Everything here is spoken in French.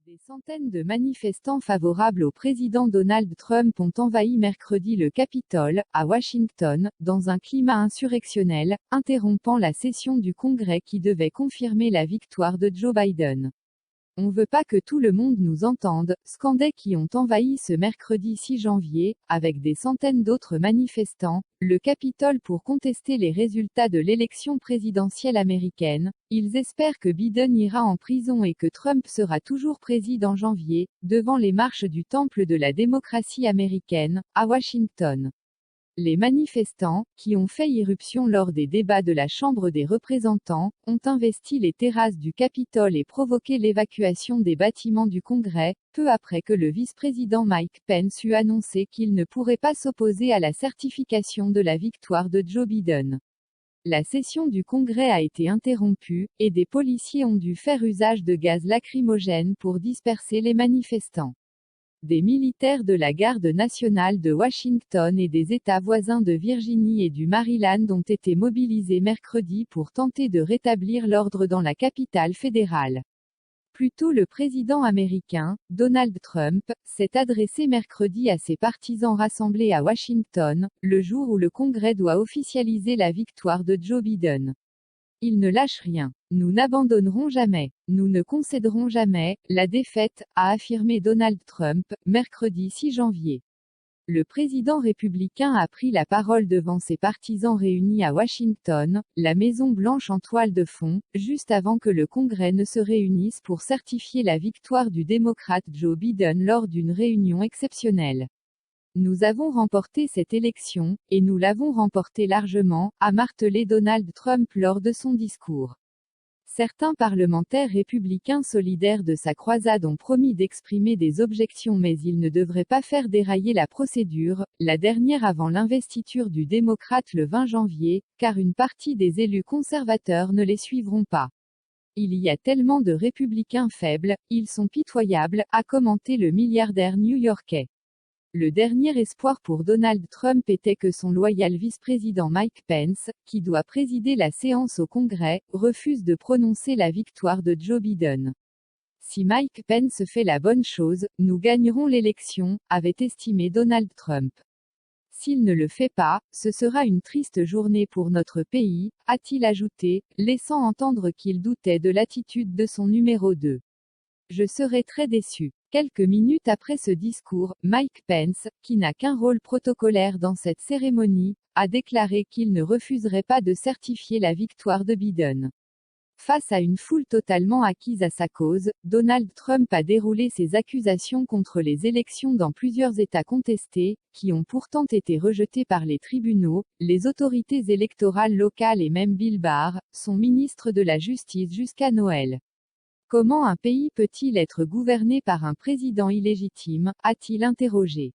Des centaines de manifestants favorables au président Donald Trump ont envahi mercredi le Capitole, à Washington, dans un climat insurrectionnel, interrompant la session du Congrès qui devait confirmer la victoire de Joe Biden. On veut pas que tout le monde nous entende, scandaient qui ont envahi ce mercredi 6 janvier, avec des centaines d'autres manifestants, le Capitole pour contester les résultats de l'élection présidentielle américaine. Ils espèrent que Biden ira en prison et que Trump sera toujours président en janvier, devant les marches du Temple de la démocratie américaine, à Washington. Les manifestants, qui ont fait irruption lors des débats de la Chambre des représentants, ont investi les terrasses du Capitole et provoqué l'évacuation des bâtiments du Congrès, peu après que le vice-président Mike Pence eut annoncé qu'il ne pourrait pas s'opposer à la certification de la victoire de Joe Biden. La session du Congrès a été interrompue, et des policiers ont dû faire usage de gaz lacrymogène pour disperser les manifestants. Des militaires de la Garde nationale de Washington et des États voisins de Virginie et du Maryland ont été mobilisés mercredi pour tenter de rétablir l'ordre dans la capitale fédérale. Plus tôt, le président américain, Donald Trump, s'est adressé mercredi à ses partisans rassemblés à Washington, le jour où le Congrès doit officialiser la victoire de Joe Biden. Il ne lâche rien. Nous n'abandonnerons jamais. Nous ne concéderons jamais la défaite, a affirmé Donald Trump, mercredi 6 janvier. Le président républicain a pris la parole devant ses partisans réunis à Washington, la Maison-Blanche en toile de fond, juste avant que le Congrès ne se réunisse pour certifier la victoire du démocrate Joe Biden lors d'une réunion exceptionnelle. Nous avons remporté cette élection, et nous l'avons remportée largement, a martelé Donald Trump lors de son discours. Certains parlementaires républicains solidaires de sa croisade ont promis d'exprimer des objections, mais ils ne devraient pas faire dérailler la procédure, la dernière avant l'investiture du démocrate le 20 janvier, car une partie des élus conservateurs ne les suivront pas. Il y a tellement de républicains faibles, ils sont pitoyables, a commenté le milliardaire new-yorkais. Le dernier espoir pour Donald Trump était que son loyal vice-président Mike Pence, qui doit présider la séance au Congrès, refuse de prononcer la victoire de Joe Biden. Si Mike Pence fait la bonne chose, nous gagnerons l'élection, avait estimé Donald Trump. S'il ne le fait pas, ce sera une triste journée pour notre pays, a-t-il ajouté, laissant entendre qu'il doutait de l'attitude de son numéro 2. Je serai très déçu. Quelques minutes après ce discours, Mike Pence, qui n'a qu'un rôle protocolaire dans cette cérémonie, a déclaré qu'il ne refuserait pas de certifier la victoire de Biden. Face à une foule totalement acquise à sa cause, Donald Trump a déroulé ses accusations contre les élections dans plusieurs États contestés, qui ont pourtant été rejetées par les tribunaux, les autorités électorales locales et même Bill Barr, son ministre de la Justice jusqu'à Noël. Comment un pays peut-il être gouverné par un président illégitime, a-t-il interrogé.